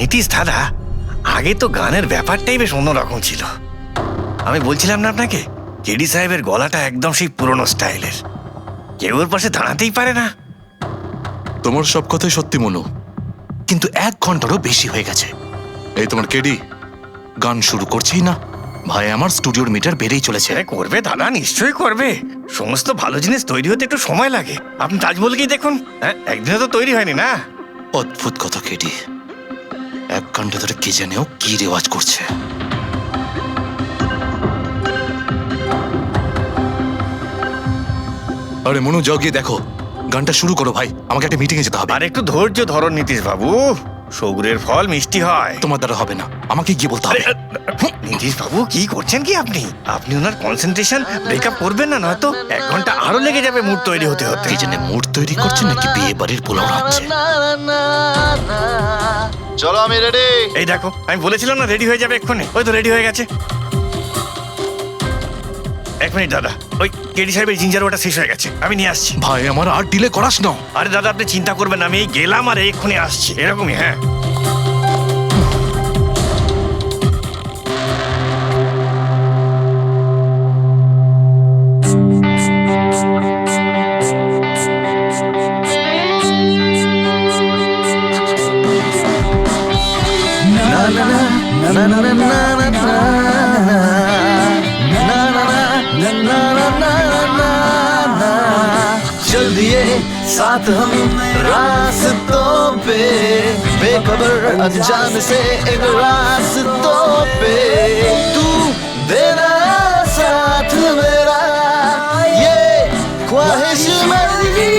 নীতিশ দাদা, আগে তো গানের ব্যাপারটাই বেশ অন্যরকম ছিল। আমি বলছিলাম না আপনাকে, কেডি সাহেবের গলাটা একদম সেই পুরনো স্টাইলের, কেউ ওর পাশে দাঁড়াতেই পারে না। তোমার সব কথাই সত্যি মনু, কিন্তু 1 ঘন্টারও বেশি হয়ে গেছে। এই তোমার কেডি গান শুরু করছেই না। ভাই আমার স্টুডিওর মিটার বেড়েই চলেছে। করবে দাদা, নিশ্চয়ই করবে। সমস্ত ভালো জিনিস তৈরি হতে একটু সময় লাগে। আপনি তাজমহলকেই দেখুন, একদিনে তো তৈরি হয়নি না। অদ্ভুত কথা কেডি, 1 ঘন্টা ধরে কে জানেও কি রেওয়াজ করছে। আরে মনু, যাও গিয়ে দেখো, গানটা শুরু করো ভাই, আমাকে একটা মিটিংয়ে যেতে হবে। আর একটু ধৈর্য ধরো নীতিশ বাবু, সৌগুরের ফল মিষ্টি হয়। তোমার দ্বারা হবে না, আমাকে গিয়ে বলতে হবে। নীতিশ বাবু, কি করছেন কি আপনি? আপনি ওনার কনসেন্ট্রেশন ব্রেকআপ করবেন না, নয়তো 1 ঘন্টা আরো লেগে যাবে মুড তৈরি হতে হতে। কি জানে মুড তৈরি করছে নাকি বিয়ে বাড়ির পোলাও রাখছে। চলো আমি রেডি। এই দেখো, আমি বলেছিলাম না রেডি হয়ে যাবে এক্ষুনি। ওই তো রেডি হয়ে গেছে। 1 মিনিট দাদা, ওই কেডি সাহেবের জিঞ্জার ওটা শেষ হয়ে গেছে, আমি নিয়ে আসছি। ভাই আমার আর ডিলে করাস না। আরে দাদা, আপনি চিন্তা করবেন না, আমি এই গেলাম আর এক্ষুনি আসছি, এরকমই। হ্যাঁ, चल दिए साथ हम रास्तों पे, बेखबर अनजान से एक रास्तों पे, तू देना साथ मेरा, ये ख्वाहिश मेरी।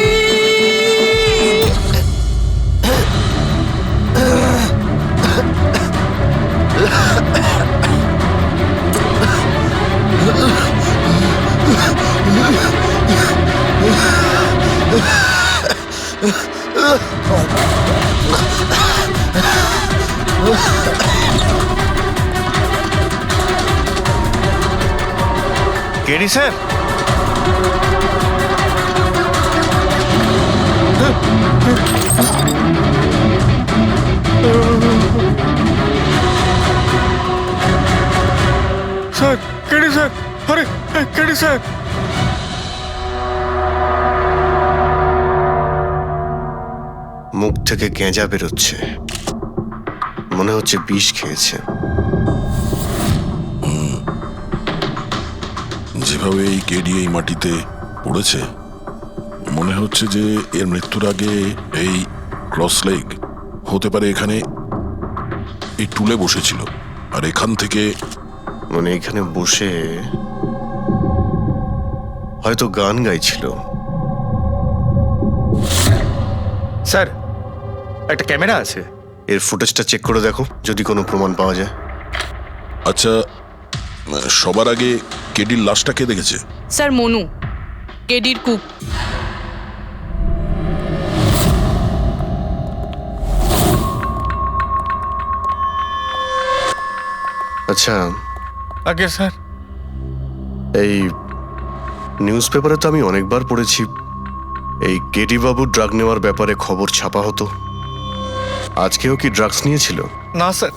KD sir, sir, KD sir, আরে কেডি স্যার। মুখ থেকে গেঁজা বেরোচ্ছে, মনে হচ্ছে বিষ খেয়েছে। যেভাবে এই কেডি এই মাটিতে পড়েছে, মনে হচ্ছে যে এর মৃত্যুর আগে এই ক্রস লেগ হতে পারে এখানে এই টুলে বসেছিল, আর এখান থেকে মানে এখানে বসে হয়তো গান গাইছিল। স্যার, একটা ক্যামেরা আছে, এর ফুটেজটা চেক করে দেখো, যদি কোনো প্রমাণ পাওয়া যায়। আচ্ছা, সবার আগে কেডির লাশটা কে দেখেছে? স্যার মনু, কেডির কুক। আচ্ছা, আগে স্যার, এই নিউজ পেপারে তো আমি অনেকবার পড়েছি এই কেডি বাবু ড্রাগ নেওয়ার ব্যাপারে খবর ছাপা হতো। আজকেও কি ড্রাগস নিয়েছিল? না স্যার,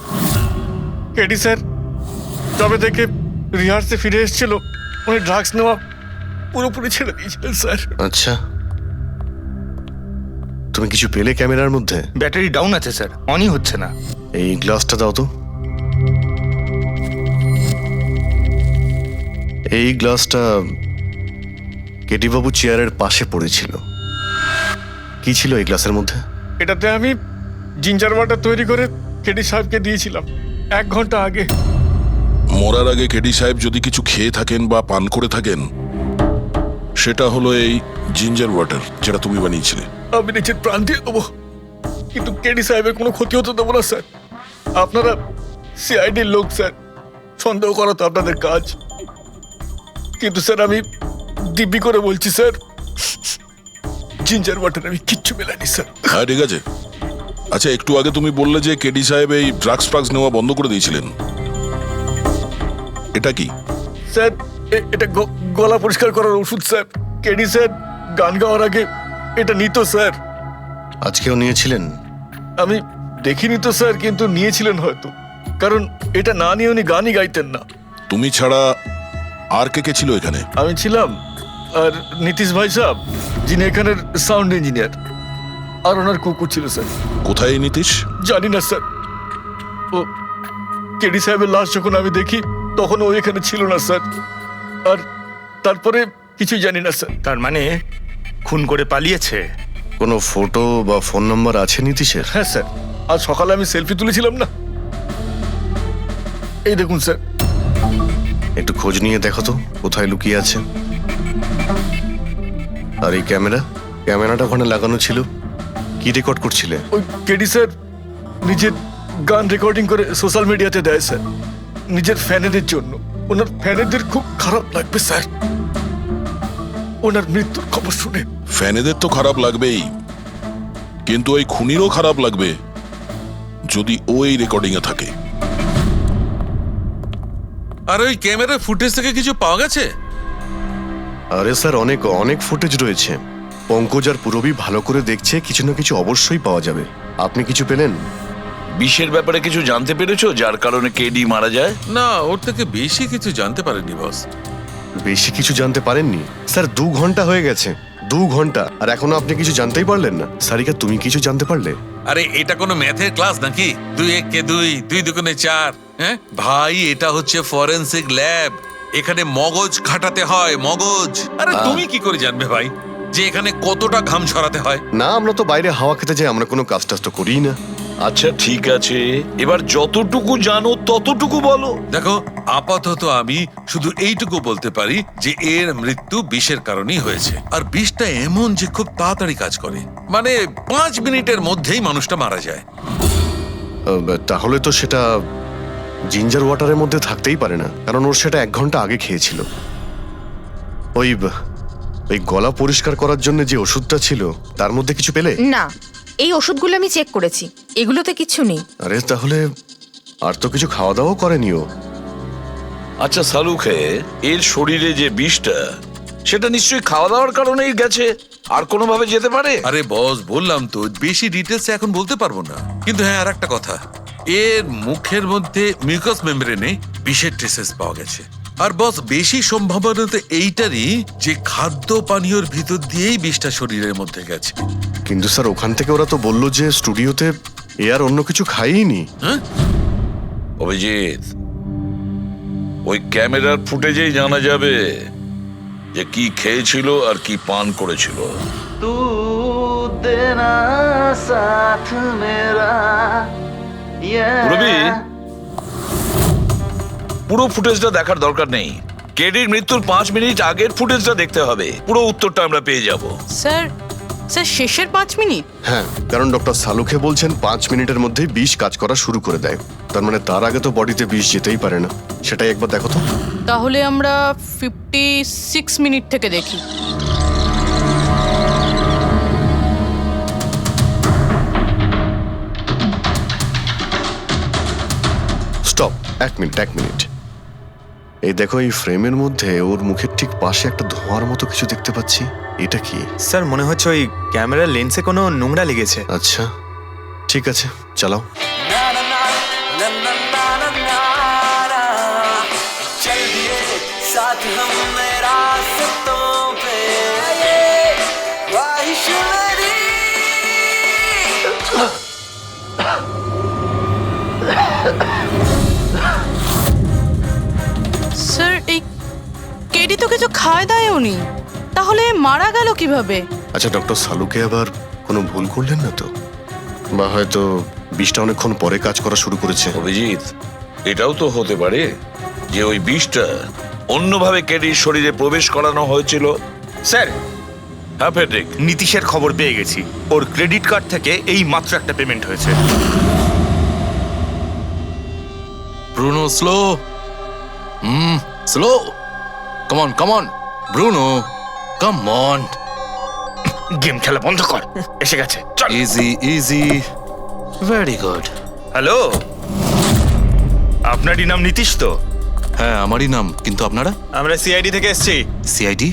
কেডি স্যার তবে থেকে রিহার্সে ফিরে এসেছিল, উনি ড্রাগস নেওয়া পুরোপুরি ছেড়ে দিয়েছিলেন স্যার। আচ্ছা, তুমি কিছু পেলে ক্যামেরার মধ্যে? ব্যাটারি ডাউন আছে স্যার, অনই হচ্ছে না। এই গ্লাসটা দাও তো। এই গ্লাসটা কেডি বাবু চেয়ারের পাশে পড়েছিল। কি ছিল এই গ্লাসের মধ্যে? এটাতে আমি জিঞ্জার ওয়াটার তৈরি করে কেডি সাহেবকে দিয়েছিলাম 1 ঘন্টা আগে। মরার আগে কেডি সাহেব যদি কিছু খেয়ে থাকেন বা পান করে থাকেন, সেটা হলো এই জিঞ্জার ওয়াটার, যেটা তুমি বানিয়েছিলে। আমি নিজের প্রাণ দিয়ে দেবো, কিন্তু কেডি সাহেবের কোনো ক্ষতি হতে দেবো না স্যার। আপনারা সিআইডির লোক স্যার, সন্দেহ করা তো আপনাদের কাজ, কিন্তু স্যার আমি দিব্যি করে বলছি স্যার, জিঞ্জার ওয়াটার আমি কিচ্ছু মেলাইনি স্যার। হ্যাঁ, ঠিক আছে। আচ্ছা, একটু আগে তুমি বললে যে কেডি সাহেব এই ড্রাগস ফ্রাগস নেওয়া বন্ধ করে দিয়েছিলেন, এটা কি? স্যার এটা গলা পরিষ্কার করার ওষুধ স্যার। কেডি স্যার গান গাওয়ার আগে এটা নিত স্যার। আজকেও নিয়েছিলেন? আমি দেখিনি তো স্যার, কিন্তু নিয়েছিলেন হয়তো, কারণ এটা না নিয়ে উনি গানই গাইতেন না। তুমি ছাড়া আর কে কে ছিল এখানে? আমি ছিলাম, আর নীতিশ ভাই সাহেব যিনি এখানের সাউন্ড ইঞ্জিনিয়ার, আর ওনার কুকুর ছিল স্যার। কোথায় এই নীতিশ? জানি না স্যার, ও কেডি সাহেবের লাশ যখন আমি দেখি তখন ও এখানে ছিল না স্যার, আর তারপরে কিছুই জানি না স্যার। তার মানে খুন করে পালিয়েছে? কোনো ফটো বা ফোন নাম্বার আছে নীতিশের? হ্যাঁ স্যার, আজ সকালে আমি সেলফি তুলেছিলাম না, এই দেখুন স্যার। একটু খোঁজ নিয়ে দেখো তো কোথায় লুকিয়ে আছে। আর এই ক্যামেরাটা ওখানে লাগানো ছিল, কি রেকর্ড করছিলে? ওই কেডি স্যার নিজের গান রেকর্ডিং করে সোশ্যাল মিডিয়াতে দেয় স্যার, নিজের ফ্যানেদের জন্য। ওনার ফ্যানেদের খুব খারাপ লাগবে স্যার ওনার মৃত্যুর খবর শুনে। ফ্যানেদের তো খারাপ লাগবেই, কিন্তু ওই খুনিরও খারাপ লাগবে যদি ও এই রেকর্ডিং এ থাকে। আর ওই ক্যামেরার ফুটেজ থেকে কিছু পাওয়া গেছে? আরে স্যার, অনেক অনেক ফুটেজ রয়েছে। পঙ্কজ আর পুরবী ভালো করে দেখছে, কিছু না কিছু অবশ্যই পাওয়া যাবে। আপনি কিছু পেলেন? বিষের ব্যাপারে কিছু জানতে পেরেছো যার কারণে কেডি মারা যায়? না, ওর থেকে বেশি কিছু জানতে পারেনি বস। বেশি কিছু জানতে পারেননি স্যার? 2 ঘন্টা হয়ে গেছে, 2 ঘন্টা, আর এখনো আপনি কিছু জানতেই পারলেন না। সারিকা, তুমি কিছু জানতে পারলে? আরে এটা কোনো ম্যাথের ক্লাস নাকি? 2 1 কে 2, 2 2 4। হ্যাঁ ভাই, এটা হচ্ছে ফরেনসিক ল্যাব, এখানে মগজ খাটাতে হয়, মগজ। আরে তুমি কি করে জানবে ভাই যে এখানে কতটা ঘাম ছড়াতে হয়? না, আমরা তো বাইরে হাওয়া খেতে যাই, আমরা কোনো কাজ টাজ তো করিই না। আচ্ছা ঠিক আছে, এবার যতটুকু জানো ততটুকু বলো। দেখো, আপাতত আমি শুধু এইটুকু বলতে পারি যে এর মৃত্যু বিষের কারণেই হয়েছে। আর বিষটা এমন যে খুব তাড়াতাড়ি কাজ করে, মানে 5 মিনিটের মধ্যেই মানুষটা মারা যায়। তাহলে তো সেটা জিঞ্জার ওয়াটারের মধ্যে থাকতেই পারে না, কারণ ওর সেটা 1 ঘন্টা আগে খেয়েছিল। ওই গলা পরিষ্কার করার জন্য যে ওষুধটা ছিল তার মধ্যে কিছু পেলে? না, এই ওষুধগুলো আমি চেক করেছি, এগুলোতে কিছু নেই। আরে তাহলে আর তো কিছু খাওয়া দাওয়া করেনি ও। আচ্ছা সালুখে, এর শরীরে যে বিষটা, সেটা নিশ্চয়ই খাওয়া দাওয়ার কারণেই গেছে, আর কোনোভাবে যেতে পারে? আরে বস, বললাম তো বেশি ডিটেলস এখন বলতে পারবো না, কিন্তু হ্যাঁ আর একটা কথা, এর মুখের মধ্যে মিউকাস মেমব্রেনে বিষের ট্রেসেস পাওয়া গেছে। আর বস, বেশি সম্ভাবনা তো এইটারই যে খাদ্য পানীয়র ভিতর দিয়েই বিষটা শরীরের মধ্যে গেছে। কিন্তু স্যার, ওখান থেকে ওরা তো বললো যে স্টুডিওতে এ আর অন্য কিছু খাইনি। হ্যাঁ, অভিজিৎ, ওই ক্যামেরার ফুটেজেই জানা যাবে যে কি খেয়েছিল আর কি পান করেছিল। तू देना साथ मेरा পুরবী, পুরো ফুটেজটা দেখার দরকার নেই, কেডির মৃত্যুর 5 মিনিট আগের ফুটেজটা দেখতে হবে, পুরো উত্তরটা আমরা পেয়ে যাব। স্যার, শেষের 5 মিনিট? হ্যাঁ, কারণ ডক্টর সালুখে বলছেন 5 মিনিটের মধ্যেই বিষ কাজ করা শুরু করে দেয়। তার মানে তার আগে তো বডিতে বিষ যেতেই পারে না। সেটাই একবার দেখো তো। তাহলে আমরা 56 মিনিট থেকে দেখি। Stop, 1 minute. এই দেখো, এই ফ্রেমের মধ্যে ওর মুখের ঠিক পাশে একটা ধোঁয়ার মতো কিছু দেখতে পাচ্ছি। এটা কি? স্যার, মনে হচ্ছে ওই ক্যামেরার লেন্সে কোনো নোংরা লেগেছে। আচ্ছা ঠিক আছে, চালাও। স্যার, এই কেডি তো কিছু খায় দায় উনি, তাহলে মারা গেল কিভাবে? আচ্ছা, ডক্টর সালুকে আবার কোনো ভুল করলেন না তো? বা হয়তো বিষটা অনেকক্ষণ পরে কাজ করা শুরু করেছে। অভিজিৎ, এটাও তো হতে পারে যে ওই বিষটা অন্যভাবে কেডির শরীরে প্রবেশ করানো হয়েছিল। স্যার, হ্যাঁ ফেডরিক, নীতিশের খবর পেয়ে গেছি। ওর ক্রেডিট কার্ড থেকে এই মাত্র একটা পেমেন্ট হয়েছে। Bruno, slow. Slow. Come on Bruno, come on. Game খেলা বন্ধ কর, এসে গেছে, চল। Easy, very good. হ্যালো, আপনারই নাম নীতিশ তো? হ্যাঁ, আমারই নাম, কিন্তু আপনারা? আমরা সিআইডি থেকে এসেছি। সিআইডি?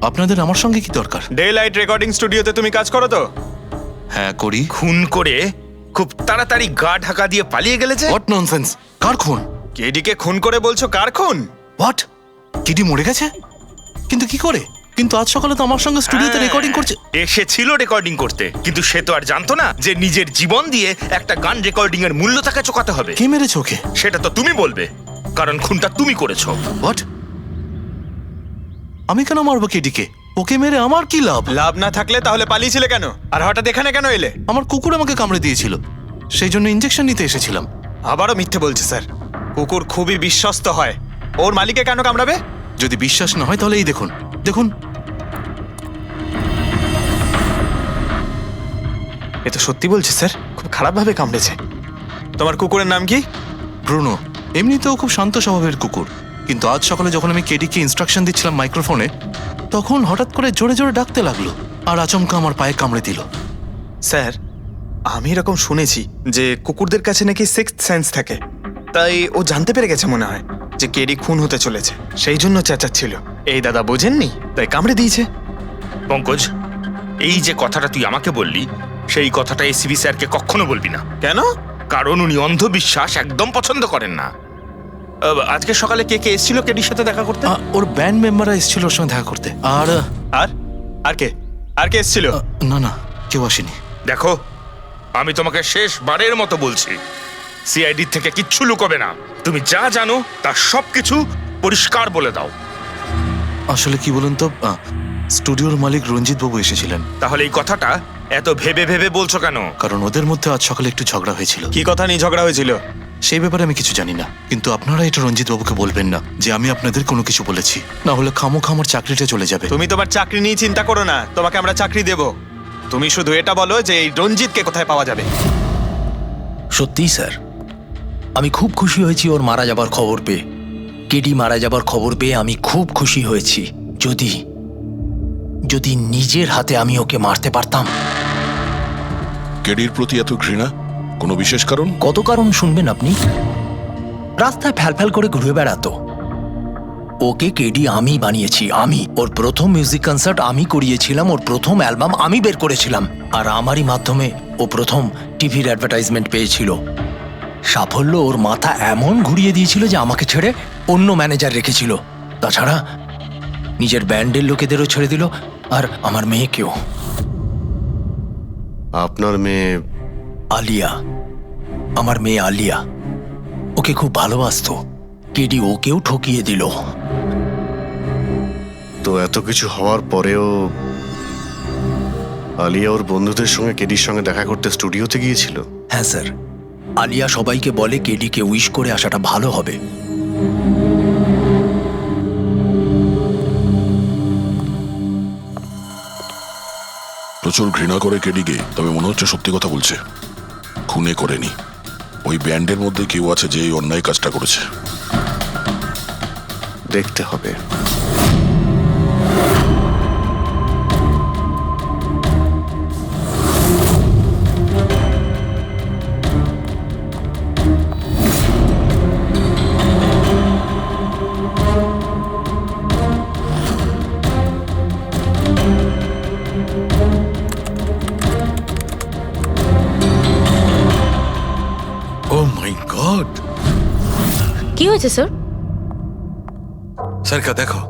আপনাদের আমার সঙ্গে কি দরকার? ডে লাইট রেকর্ডিং স্টুডিওতে তুমি কাজ করো তো? হ্যাঁ, করি। খুন করে খুব তাড়াতাড়ি গা ঢাকা দিয়ে পালিয়ে গেলে যে। What nonsense! কার খুন? কেডিকে খুন করে বলছো কার খুন? হোয়াট? কেডি মরে গেছে? কিন্তু কি করে? কিন্তু আজ সকালে তো আমার সঙ্গে স্টুডিওতে রেকর্ডিং করছে। এসেছিল রেকর্ডিং করতে, কিন্তু সে তো আর জানতো না যে নিজের জীবন দিয়ে একটা গান রেকর্ডিং এর মূল্য তাকে চোকাতে হবে। কে মেরেছে ওকে? সেটা তো তুমি বলবে, কারণ খুনটা তুমি করেছো। হোয়াট? আমি কেন মারবো কেডিকে? ওকে মেরে আমার কি লাভ? লাভ না থাকলে তাহলে পালিয়েছিলে কেন? আর হঠাৎ এখানে কেন এলে? আমার কুকুর আমাকে কামড়ে দিয়েছিল, সেই জন্য ইনজেকশন নিতে এসেছিলাম। আবারও মিথ্যে বলছে স্যার। কুকুর খুবই বিশ্বস্ত হয়, ওর মালিককে কেন কামড়াবে? যদি বিশ্বাস না হয় তাহলে এই দেখুন, দেখুন। এ তো সত্যি বলছে স্যার, খুব খারাপভাবে কামড়েছে। তোমার কুকুরের নাম কি? ব্রুনো। এমনিতেও খুব শান্ত স্বভাবের কুকুর, কিন্তু আজ সকালে যখন আমি কেডিকে ইনস্ট্রাকশন দিচ্ছিলাম মাইক্রোফোনে, তখন হঠাৎ করে জোরে জোরে ডাকতে লাগলো আর আচমকা আমার পায়ে কামড়ে দিল। স্যার, আমি এরকম শুনেছি যে কুকুরদের কাছে নাকি সিক্সথ সেন্স থাকে, তাই ও জানতে পেরে গেছে মনে হয় যে কেডি খুন হতে চলেছে, সেই জন্য চেঁচাচ্ছিল। এই দাদা বোঝেননি, তাই কামড়ে দিয়েছে। পঙ্কজ, এই যে কথাটা তুই আমাকে বললি, সেই কথাটা এসিবি স্যারকে কখনো বলবি না। কেন? কারণ উনি অন্ধবিশ্বাস একদম পছন্দ করেন না। আজকে সকালে কে কে এসেছিল কেডির সাথে দেখা করতে? ওর ব্যান্ড মেম্বাররা এসেছিল ওর সঙ্গে দেখা করতে। আর আর আর কে আর কে এসেছিল? না না, কেউ আসেনি। দেখো, আমি তোমাকে শেষবারের মতো বলছি, সিআইডি থেকে কিচ্ছু লুকোবে না। তুমি যা জানো তার সবকিছু পরিষ্কার বলে দাও। আসলে কি বলুন তো, স্টুডিওর মালিক রঞ্জিত বাবু এসেছিলেন। তাহলে এই কথাটা এত ভেবে ভেবে বলছো কেন? কারণ ওদের মধ্যে আজ সকালে একটু ঝগড়া হয়েছিল। কি কথা নিয়ে ঝগড়া হয়েছিল? সেই ব্যাপারে আমি কিছু জানি না, কিন্তু আপনারা এটা রঞ্জিত বাবুকে বলবেন না যে আমি আপনাদের কোনো কিছু বলেছি, না হলে খামোখা আমার চাকরিটা চলে যাবে। তুমি তোমার চাকরি নিয়ে চিন্তা করো না, তোমাকে আমরা চাকরি দেব। তুমি শুধু এটা বলো যে এই রঞ্জিতকে কোথায় পাওয়া যাবে। সত্যিই স্যার, আমি খুব খুশি হয়েছি ওর মারা যাবার খবর পেয়ে। কেডি মারা যাবার খবর পেয়ে আমি খুব খুশি হয়েছি। যদি যদি নিজের হাতে আমি ওকে মারতে পারতাম। কেডির প্রতি এত ঘৃণা, কোনো বিশেষ কারণ? কত কারণ শুনবেন আপনি? রাস্তায় ফ্যালফ্যাল করে ঘুরে বেড়াতো। ওকে কেডি আমি বানিয়েছি, আমি। ওর প্রথম মিউজিক কনসার্ট আমি করিয়েছিলাম, ওর প্রথম অ্যালবাম আমি বের করেছিলাম, আর আমারই মাধ্যমে ও প্রথম টিভির অ্যাডভার্টাইজমেন্ট পেয়েছিল। সাফল্য ওর মাথা এমন ঘুরিয়ে দিয়েছিল যে আমাকে ছেড়ে অন্য ম্যানেজার রেখেছিল। তাছাড়া নিজের ব্যান্ডের লোকেদেরও ছেড়ে দিল, আর আমার মেয়েকেও। আপনার মেয়ে? আলিয়া, আমার মেয়ে আলিয়া। ওকে খুব ভালোবাসতো, কেডি ওকেও ঠকিয়ে দিল। তো এত কিছু হওয়ার পরেও আলিয়া ওর বন্ধুদের সঙ্গে কেডির সঙ্গে দেখা করতে স্টুডিওতে গিয়েছিল? হ্যাঁ স্যার, আলিয়া সবাইকে বলে কেডিকে উইশ করে আসাটা ভালো হবে। প্রচুর ঘৃণা করে কেডিকে, তবে মনে হচ্ছে সত্যি কথা বলছে। খুনে করেনি, ওই ব্যান্ডের মধ্যে কেউ আছে যে এই অন্যায় কাজটা করেছে। দেখতে হবে। ও মাই গড! কি হয়েছে স্যার? সরকা দেখো,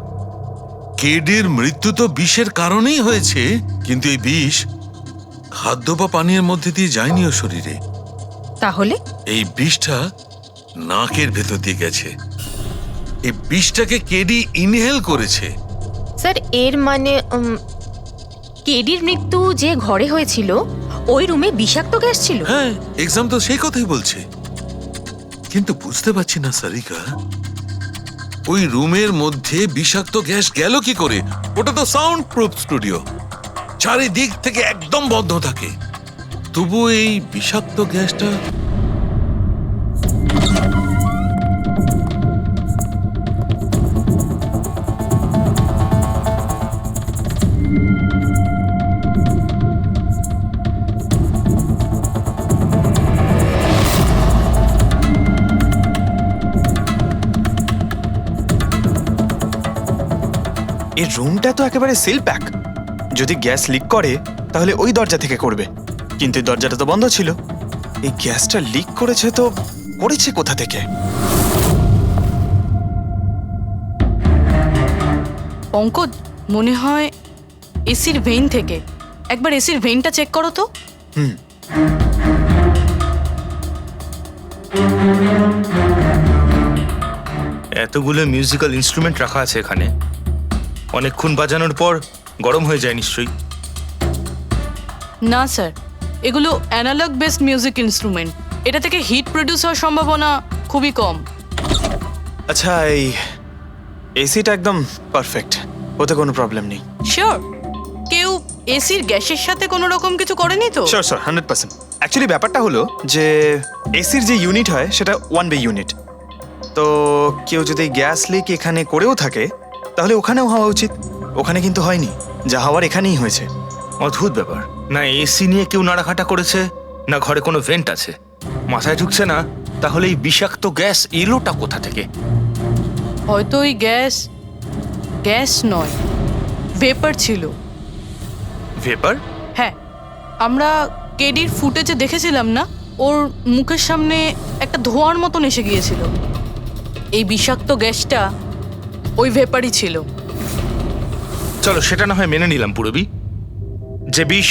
কেডির মৃত্যু তো বিষের কারণেই হয়েছে, কিন্তু এই বিষ খাদ্য বা পানীয়ের মধ্যে দিয়ে যায়নি ও শরীরে। তাহলে এই বিষটা নাকের ভেতর দিয়ে গেছে। এই বিষটাকে কেডি ইনহেল করেছে। স্যার, এর মানে কেডির মৃত্যু যে ঘরে হয়েছিল ওই রুমে বিষাক্ত গ্যাস ছিল? হ্যাঁ, এক্সাম তো সেই কথাই বলছে, কিন্তু বুঝতে পারছি না সারিকা, ওই রুমের মধ্যে বিষাক্ত গ্যাস গেল কি করে? ওটা তো সাউন্ড প্রুফ স্টুডিও, চারিদিক থেকে একদম বন্ধ থাকে, তবু এই বিষাক্ত গ্যাসটা এই রুমটা তো একেবারে সিল প্যাক। যদি গ্যাস লিক করে তাহলে ওই দরজা থেকে করবে, কিন্তু এই দরজাটা তো বন্ধ ছিল। এই গ্যাসটা লিক করেছে তো করেছে কোথা থেকে? পঙ্কজ, মনে হয় এসির ভেইন থেকে। একবার এসির ভেইনটা চেক করো তো। এতগুলো মিউজিক্যাল ইনস্ট্রুমেন্ট রাখা আছে এখানে, অনেকক্ষণ বাজানোর পর গরম হয়ে যায় নিশ্চয়ই। না স্যার, এগুলো অ্যানালগ বেসড মিউজিক ইনস্ট্রুমেন্ট। এটা থেকে হিট প্রডিউস হওয়ার সম্ভাবনা খুবই কম। আচ্ছা, এই এসিটা একদম পারফেক্ট, ওতে কোনো প্রবলেম নেই। শিওর? কেউ এসির গ্যাসের সাথে কোনো রকম কিছু করেনি তো? Sure sir, 100%। অ্যাকচুয়ালি ব্যাপারটা হলো যে এসির যে ইউনিট হয় সেটা 1 বে ইউনিট। তো কেউ যদি গ্যাস লিক এখানে করেও থাকে তাহলে ওখানেও হওয়া উচিত। ওখানে কিন্তু হয়নি, যা হওয়ার এখানেই হয়েছে। অদ্ভুত ব্যাপার, না এসি নিয়ে কেউ নাড়াঘাটা করেছে, না ঘরে কোনো ভেন্ট আছে। মাথায় ঢুকছে না তাহলে এই বিষাক্ত গ্যাস এলোটা কোথা থেকে? হয়তো ওই গ্যাস নয়, ভেপার ছিল। ভেপার? হ্যাঁ, আমরা কেডির ফুটেজে দেখেছিলাম না, ওর মুখের সামনে একটা ধোঁয়ার মতন এসে গিয়েছিল। এই বিষাক্ত গ্যাসটা ওই ভেপারই ছিল। চলো সেটা না হয় মেনে নিলাম পুরবি, যে বিষ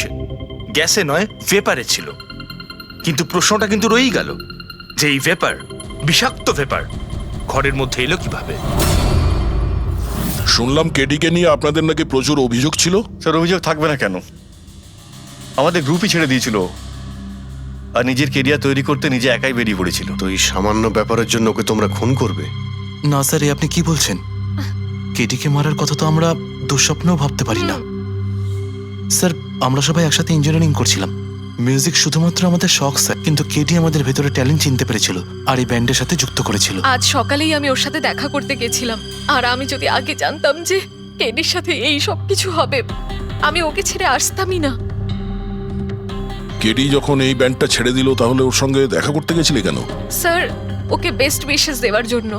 গ্যাসে নয় ভেপারে ছিল। কিন্তু প্রশ্নটা কিন্তু রয়েই গেল যে এই ভেপার, বিষাক্ত ভেপার ঘরের মধ্যে এলো কিভাবে? শুনলাম কেডিকে নিয়ে আপনাদের নাকি প্রচুর অভিযোগ ছিল। স্যার, অভিযোগ থাকবে না কেন? আমাদের গ্রুপই ছেড়ে দিয়েছিল, আর নিজের কেরিয়ার তৈরি করতে নিজে একাই বেরিয়ে পড়েছিল। তো এই সামান্য ব্যাপারের জন্য ওকে তোমরা খুন করবে? না স্যার, এ আপনি কি বলছেন? কেডিকে মারার কথা তো আমরা দুঃস্বপ্নেও ভাবতে পারি না। স্যার, আমরা সবাই একসাথে ইঞ্জিনিয়ারিং করছিলাম। মিউজিক শুধুমাত্র আমাদের শখ স্যার, কিন্তু কেডি আমাদের ভেতরে ট্যালেন্ট চিনতে পেরেছিল আর এই ব্যান্ডের সাথে যুক্ত করেছিল। আজ সকালেই আমি ওর সাথে দেখা করতে গেছিলাম, আর আমি যদি আগে জানতাম যে কেডির সাথে এই সব কিছু হবে, আমি ওকে ছেড়ে আসতামই না। কেডি যখন এই ব্যান্ডটা ছেড়ে দিল তাহলে ওর সঙ্গে দেখা করতে গেছিলে কেন? স্যার, ওকে বেস্ট উইশেস দেওয়ার জন্য।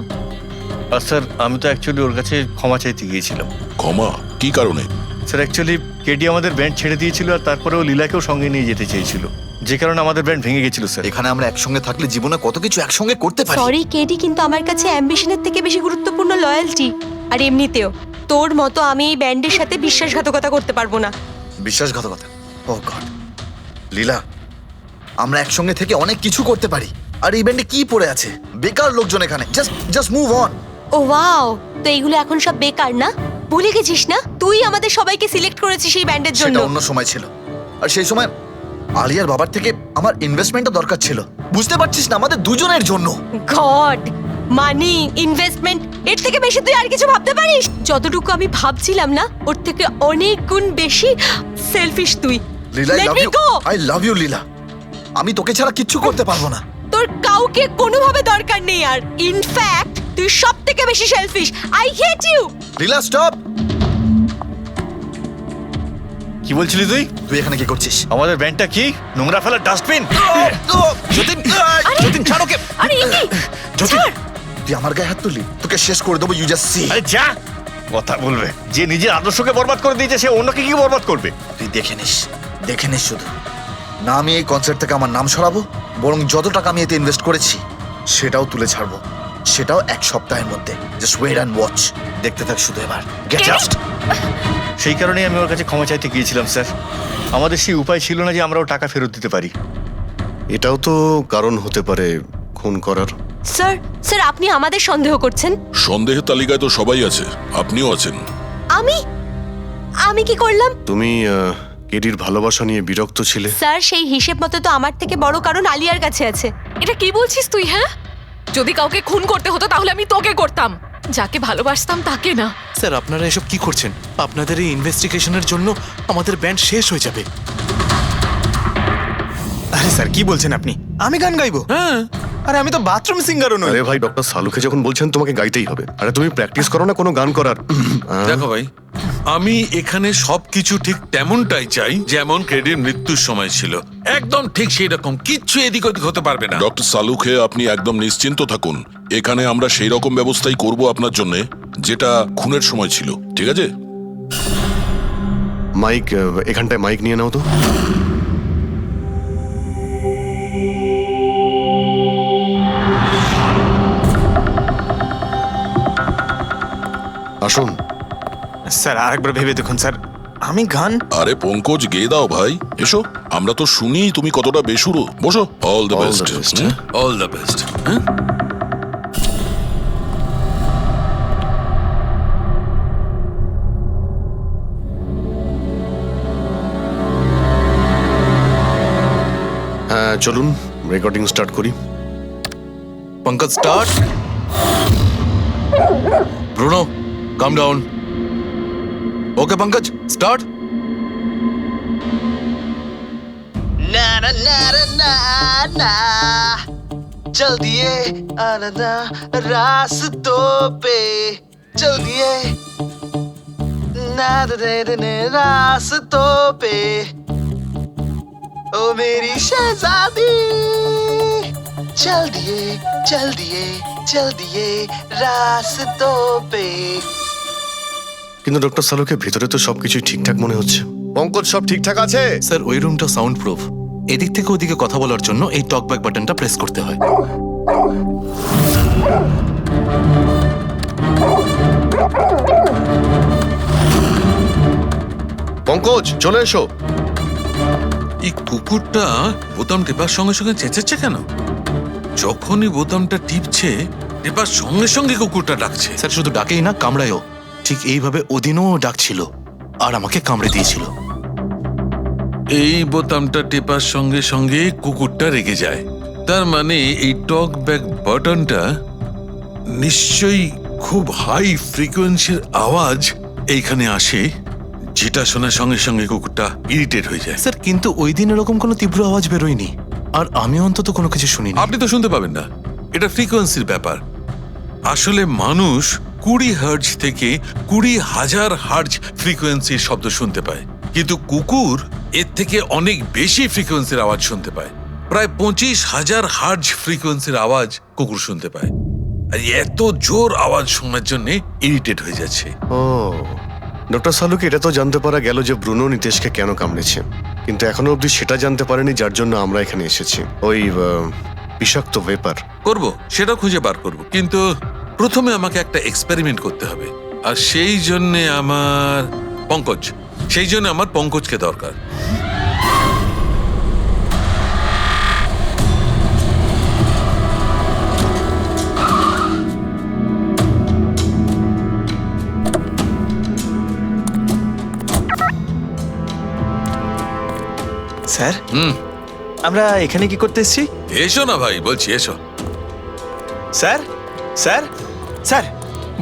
আর স্যার, আমি তো অ্যাকচুয়ালি ওর কাছে ক্ষমা চাইতে গিয়েছিলাম। ক্ষমা? কি কারণে? স্যার, অ্যাকচুয়ালি কেডি আমাদের ব্যান্ড ছেড়ে দিয়েছিল, আর তারপরে ও লীলাকেও সঙ্গে নিয়ে যেতে চেয়েছিল, যে কারণে আমাদের ব্যান্ড ভেঙে গেছিল স্যার। এখানে আমরা একসঙ্গে থাকলে জীবনে কত কিছু একসঙ্গে করতে পারি। সরি কেডি, কিন্তু আমার কাছে অ্যাম্বিশনের থেকে বেশি গুরুত্বপূর্ণ লয়্যালটি। আর এমনিতেও তোর মতো আমি এই ব্যান্ডের সাথে বিশ্বাসঘাতকতা করতে পারবো না। বিশ্বাসঘাতকতা? ও গড, লীলা, আমরা একসঙ্গে থেকে অনেক কিছু করতে পারি। আর এই ব্যান্ডে কি পড়ে আছে? বেকার লোকজন এখানে। Just move on. Oh wow, তো এইগুলো এখন সব বেকার না? ভুলে গেছিস না তুই আমাদের সবাইকে সিলেক্ট করেছিস এই ব্যান্ডের জন্য? সেটা অন্য সময় ছিল, আর সেই সময় আলিয়ার বাবার থেকে আমার ইনভেস্টমেন্টও দরকার ছিল। বুঝতে পারছিস না, আমাদের দুজনের জন্য। গড, মানি, ইনভেস্টমেন্ট, এর থেকে বেশি তুই আর কিছু ভাবতে পারিস? যতটুকু আমি ভাবছিলাম না, ওর থেকে অনেক গুণ বেশি সেলফিশ তুই। Leela, Let me go! I love you Leela. আমি তোকে ছাড়া কিচ্ছু করতে পারবো না। তোর কাউকে কোনোভাবে দরকার নেই, আর ইনফ্যাক্ট তুই সব থেকে বেশি selfish. I hate you. Leela, stop. কি বলছিলি তুই? তুই এখানে কি করছিস? আমাদের ব্যান্ডটা কি নোংরা ফেলার ডাস্টবিন? যতীন, যতীন ছাড় ওকে। আরে এ কি? যতীন, তুই আমার গায়ে হাত তুললি, তোকে শেষ করে দেবো। You just see. আরে যা, কথা বলবে? যে নিজের আদর্শকে বরবাদ করে দিয়েছে সে অন্যকে কি বরবাদ করবে? তুই দেখে নিস শুধু। না আমি এই কনসার্ট থেকে আমার নাম সরাবো, বরং যত টাকা আমি এতে ইনভেস্ট করেছি সেটাও তুলে ছাড়বো, সেটাও 1 সপ্তাহের মধ্যে। Just wait and watch. দেখতে থাক শুধু এবার। Get just. সেই কারণেই আমি ওর কাছে ক্ষমা চাইতে গিয়েছিলাম স্যার। আমাদের সেই উপায় ছিল না যে আমরা ওর টাকা ফেরত দিতে পারি। এটাও তো কারণ হতে পারে খুন করার। স্যার, স্যার আপনি আমাদের সন্দেহ করছেন? সন্দেহের তালিকায় তো সবাই আছে, আপনিও আছেন। আমি কি করলাম? তুমি কেডির ভালোবাসা নিয়ে বিরক্ত ছিলে। স্যার, সেই হিসেব মতো তো আমার থেকে বড় কারণ আলিয়ার কাছে আছে। এটা কি বলছিস তুই? হ্যাঁ, যদি কাউকে খুন করতে হতো তাহলে আমি তোকে করতাম, যাকে ভালোবাসতাম তাকে না। স্যার, আপনারা এসব কি করছেন? আপনাদের এই ইনভেস্টিগেশনের জন্য আমাদের ব্যান্ড শেষ হয়ে যাবে। আরে স্যার, কি বলছেন আপনি? আমি গান গাইবো? হ্যাঁ, আরে আমি তো বাথরুম সিঙ্গারও নই। আরে ভাই, ডক্টর সালুকে যখন বলছেন তোমাকে গাইতেই হবে। আরে তুমি প্র্যাকটিস করো না কোনো গান করার? দেখো ভাই, আমি এখানে সবকিছু ঠিক তেমনটাই চাই যেমন কেডির মৃত্যুর সময় ছিল। একদম ঠিক সেই রকম, কিচ্ছু এদিক ওদিক হতে পারবে না। ডক্টর সালুখে, আপনি একদম নিশ্চিন্ত থাকুন। এখানে আমরা সেই রকম ব্যবস্থাই করব আপনার জন্য যেটা খুনের সময় ছিল, ঠিক আছে? মাইক, এখানটায় মাইক নিয়ে নাও তো। আসুন। স্যার আরেকবার ভেবে দেখুন স্যার, আমি গান আরে পঙ্কজ গেয়ে দাও ভাই, এসো। আমরা তো শুনি তুমি কতটা বেসুরো। বসো। All the All best. the best. All the best. হ্যাঁ চলুন রেকর্ডিং স্টার্ট করি। Pankaj start. Bruno come down. Okay Pankaj start. ना ना ना ना ना चल दिए आनंदा रास्तों पे चल दिए ना दे दे रास्तों पे ओ मेरी शहजादी चल दिए चल दिए चल दिए रास्तों पे। কিন্তু ডক্টর সালুকে ভিতরে তো সবকিছু ঠিকঠাক মনে হচ্ছে। পঙ্কজ সব ঠিকঠাক আছে? স্যার ওই রুমটা সাউন্ড প্রুফ। এদিক থেকে ওদিকে কথা বলার জন্য এই টক ব্যাক বাটনটা প্রেস করতে হয়। পঙ্কজ চলে এসো। এই কুকুরটা বোতাম টেপার সঙ্গে সঙ্গে চেঁচাচ্ছে কেন? যখনই বোতামটা টিপছে টেপার সঙ্গে সঙ্গে কুকুরটা ডাকছে। স্যার শুধু ডাকেই না, কামড়ায়ও। ঠিক এইভাবে ওদিনও ডাকছিল আর আমাকে কামড়ে দিয়েছিল। এই বোতামটা টেপার সঙ্গে সঙ্গে কুকুরটা রেগে যায়। তার মানে এই টক ব্যাক বাটনটা নিশ্চয়ই খুব হাই ফ্রিকোয়েন্সির আওয়াজ এইখানে আসে, যেটা শোনার সঙ্গে সঙ্গে কুকুরটা ইরিটেট হয়ে যায়। স্যার কিন্তু ওই দিন এরকম কোনো তীব্র আওয়াজ বেরোয়নি, আর আমি অন্তত কোনো কিছু শুনিনি। আপনি তো শুনতে পাবেন না, এটা ফ্রিকোয়েন্সির ব্যাপার। আসলে মানুষ 20 হার্জ থেকে 20,000 হার্জ ফ্রিকোয়েন্সির শব্দ শুনতে পায়, কিন্তু কুকুর এর থেকে অনেক বেশি ফ্রিকোয়েন্সির আওয়াজ শুনতে পায়। প্রায় 25,000 হার্জ ফ্রিকোয়েন্সির আওয়াজ কুকুর শুনতে পায়। আর এত জোর আওয়াজ শোনার জন্য ইরিটেট হয়ে যাচ্ছে। ও ডক্টর সালুকে এটা তো জানতে পারা গেল যে ব্রুনো নিতেশকে কেন কামড়েছে, কিন্তু এখনো অবধি সেটা জানতে পারেনি যার জন্য আমরা এখানে এসেছি। ওই বিষাক্ত ভেপার করব, সেটা খুঁজে বার করব, কিন্তু প্রথমে আমাকে একটা এক্সপেরিমেন্ট করতে হবে। আর সেই জন্য আমার পঙ্কজকে দরকার। স্যার আমরা এখানে কি করতে এসেছি? এসো না ভাই, বলছি এসো। স্যার স্যার স্যার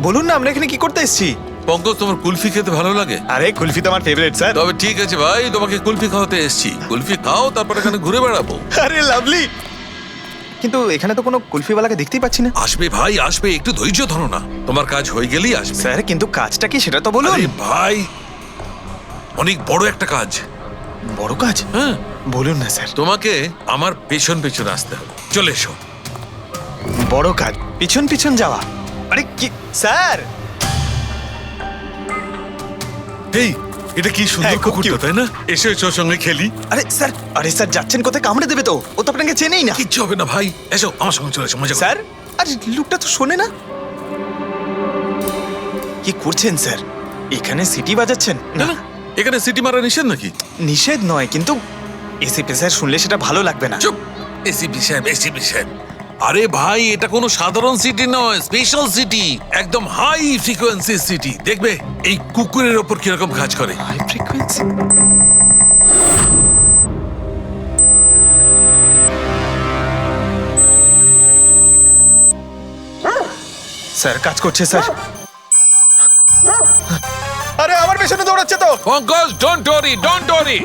বলুন না আমরা এখানে কি করতে এসেছি? পঙ্কজ, তোমার কুলফি খেতে ভালো লাগে? আরে কুলফি তো আমার ফেভারিট স্যার। তবে ঠিক আছে ভাই, তোমাকে কুলফি খাওয়াতে এসেছি। কুলফি খাও, তারপর এখানে ঘুরে বেড়াবো। আরে লাভলি, কিন্তু এখানে তো কোনো কুলফিওয়ালাকে দেখতেই পাচ্ছি না। আসবে ভাই আসবে, একটু ধৈর্য ধরো না, তোমার কাজ হয়ে গেলেই আসবে। স্যার কিন্তু কাজটা কি সেটা তো বলুন। আরে ভাই, অনেক বড় একটা কাজ। বড় কাজ? হ্যাঁ বলুন না স্যার। তোমাকে আমার পেছন পেছন আসতে হবে। চলে এসো। বড় কাজ, পিছন পিছন যাওয়া? আরে কি স্যার! এই এটা কি সুন্দর কুকুরটা, তাই না? এসো এসো, সঙ্গে খেলি। আরে স্যার যাচ্ছেন কোথায়? কামড়ে দেবে তো, ও তো আপনাকে চেনেই না। কিচ্ছু হবে না ভাই, এসো আমার সঙ্গে চলে এসো, মজা করো। স্যার আরে লোকটা তো শোনে না। কি করছেন স্যার? এখানে সিটি বাজাচ্ছেন? না না, এখানে সিটি মারা নিষেধ নাকি? নিষেধ নয়, কিন্তু এসিপি স্যার শুনলে সেটা ভালো লাগবে না। চুপ, এসিপি সাহেব। আরে ভাই, এটা কোনো সাধারণ সিটি নয়, স্পেশাল সিটি, একদম হাই ফ্রিকোয়েন্সি সিটি। দেখবে এই কুকুরের ওপর কিরকম কাজ করে। High frequency? স্যার কাজ করছে স্যার। আরে আমার পেছনে দৌড়াচ্ছে তো। Pankaj, don't worry.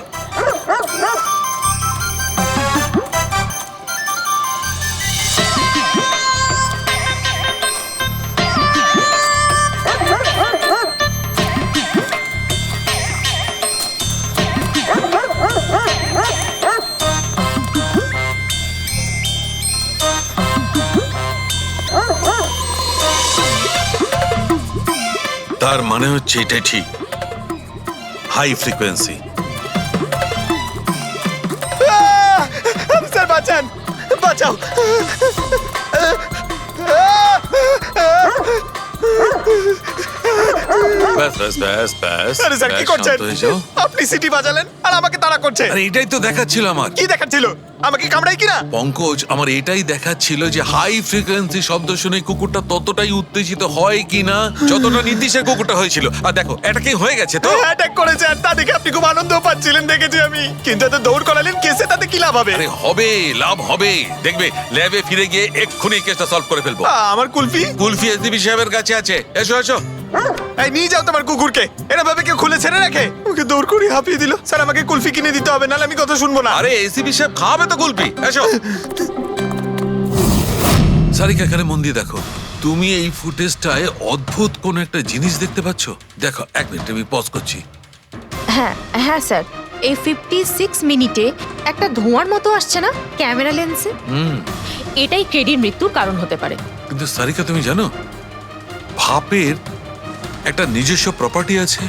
তার মানে হচ্ছে এটাই ঠিক, হাই ফ্রিকোয়েন্সি। স্যার বাঁচান, বাঁচাও। ব্যাস ব্যাস ব্যাস ব্যাস আরে স্যার কি ব্যাস, করছেন শান্ত হয়ে যাও। আপনি সিটি বাজালেন আর আমাকে তাড়া করছে আরে এটাই তো দেখাচ্ছিল আমার কি দেখাচ্ছিল আমাকে কামড়াই কিনা পঙ্কজ আমার এটাই দেখাচ্ছিল যে হাই ফ্রিকোয়েন্সি শব্দ শুনে কুকুরটা ততটাই উত্তেজিত হয় কিনা যতটা নীতিশের কুকুরটা হয়েছিল। আর দেখো এটা কি হয়ে গেছে তো অ্যাটাক করেছে আর তা দেখে আপনি খুব আনন্দ পাচ্ছিলেন দেখেছি আমি কিন্তু এত দৌড় করালেন কেসে তাতে কি লাভ হবে আরে হবে লাভ হবে দেখবে ল্যাবে ফিরে গিয়ে এক্ষুনি কেসটা সলভ করে ফেলবো। আমার কুলফি কুলফি এসডিপি সাহেবের কাছে আছে, এসো এসো। এই নিয়ে যাও তোমার কুকুরকে এরা ভাবে কেউ খুলে ছেড়ে রাখে ওকে দৌড় করে হাঁপিয়ে দিল স্যার আমাকে কুলফি কিনে দিতে হবে নাহলে আমি কথা শুনবো না আরে এসিপি সাহেব খাওয়াবে তো কুলফি, এসো। সারিকা এখানে মন দিয়ে দেখো, তুমি এই ফুটেজটায় অদ্ভুত কোন একটা জিনিস দেখতে পাচ্ছ? দেখো এক মিনিট আমি পজ করছি। হ্যাঁ হ্যাঁ স্যার, এই 56 মিনিটে একটা ধোঁয়ার মতো আসছে না ক্যামেরা লেন্সে? এটাই কেডির মৃত্যুর কারণ হতে পারে। কিন্তু সারিকা তুমি জানো ভাপের একটা নিজস্ব প্রপার্টি আছে?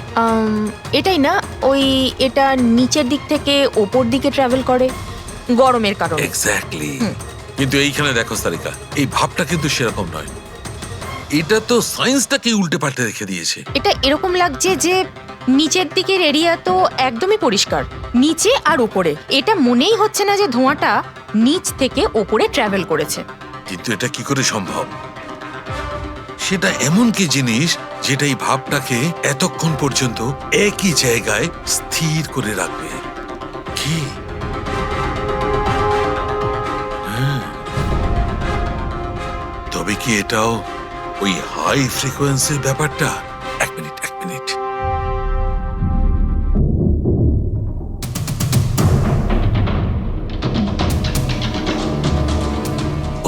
এটাই না, ওই এটা নিচের দিক থেকে ওপর দিকে ট্রাভেল করে গরমের কারণে। এক্স্যাক্টলি। কিন্তু এইখানে দেখো সারিকা, এই ভাবটা কিন্তু সেরকম নয়, এটা তো সায়েন্সটাকে উল্টে পাল্টে রেখে দিয়েছে। এটা এরকম লাগছে যে নিচের দিকের এরিয়া তো একদমই পরিষ্কার, নিচে আর উপরে এটা মনেই হচ্ছে না যে ধোঁয়াটা নিচ থেকে ওপরে ট্রাভেল করেছে। কিন্তু এটা কি করে সম্ভব? সেটা এমন কি জিনিস যেটা এই ভাবটাকে এতক্ষণ পর্যন্ত একই জায়গায় স্থির করে রাখবে? কি? তবে কি এটাও ওই হাই ফ্রিকোয়েন্সির ব্যাপারটা? এক মিনিট এক মিনিট।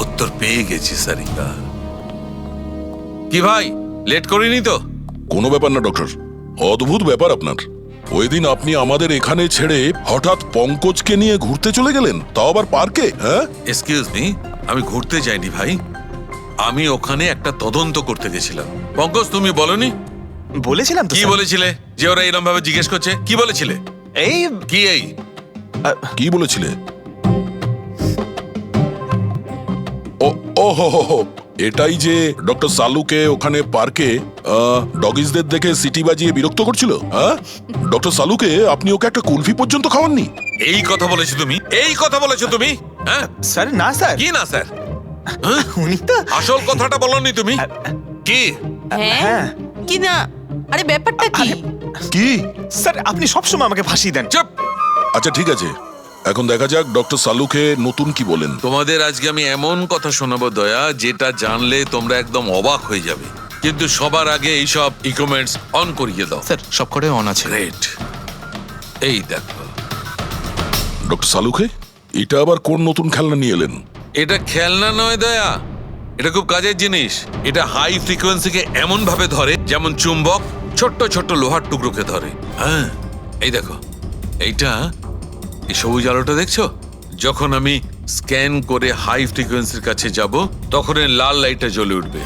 উত্তর পেয়ে গেছি সারিকা। কি ভাই লেট করিনি তো? কোনো ব্যাপার না ডক্টর, অদ্ভুত ব্যাপার আপনার। ওই দিন আপনি আমাদের এখানে ছেড়ে হঠাৎ পঙ্কজকে নিয়ে ঘুরতে চলে গেলেন, তাও আবার পার্কে। হ্যাঁ, এক্সকিউজ মি, আমি ঘুরতে যাইনি ভাই, আমি ওখানে একটা তদন্ত করতে গেছিলাম। পঙ্কজ তুমি বলনি? বলেছিলাম তো কি স্যার। বলেছিলে যে ওরা এরকম ভাবে জিজ্ঞেস করছে? কি বলেছিলে? এই কি এই কি বলেছিলে? ও ও হো হো হো, এটাই যে ডক্টর সালুকে ওখানে পার্কে ডগিসদের দেখে সিটি বাজিয়ে বিরক্ত করছিল। হ্যাঁ, ডক্টর সালুকে আপনি ওকে একটা কুলফি পর্যন্ত খাওয়াননি? এই কথা বলেছো তুমি? এই কথা বলেছো তুমি? হ্যাঁ স্যার না স্যার কি না স্যার? উনি তো আসল কথাটা বলনি তুমি? কি? হ্যাঁ কি না, আরে ব্যাপারটা কি? কি? স্যার আপনি সবসময় আমাকে ফাঁসিয়ে দেন। চুপ। আচ্ছা ঠিক আছে, এখন দেখা যাক ডক্টর সালুকে নতুন কি বলেন। তোমাদের আজকে আমি এমন কথা শোনাবো দয়া, যেটা জানলে তোমরা একদম অবাক হয়ে যাবে। কিন্তু সবার আগে এইসব ইকুইপমেন্টস অন করিয়ে দাও। স্যার সব করে অন আছে। গ্রেট। এই দেখো, ডক্টর সালুকে এটা আবার কোন নতুন খেলনা নিয়ে এলেন? এটা খেলনা নয় দয়া, এটা খুব কাজের জিনিস। এটা হাই ফ্রিকোয়েন্সিকে এমন ভাবে ধরে যেমন চুম্বক ছোট্ট ছোট্ট লোহার টুকরোকে ধরে। হ্যাঁ এই দেখো, এইটা এই সবুজ আলোটা দেখছো? যখন আমি স্ক্যান করে হাই ফ্রিকোয়েন্সির কাছে যাব তখন এই লাল লাইটটা জ্বলে উঠবে।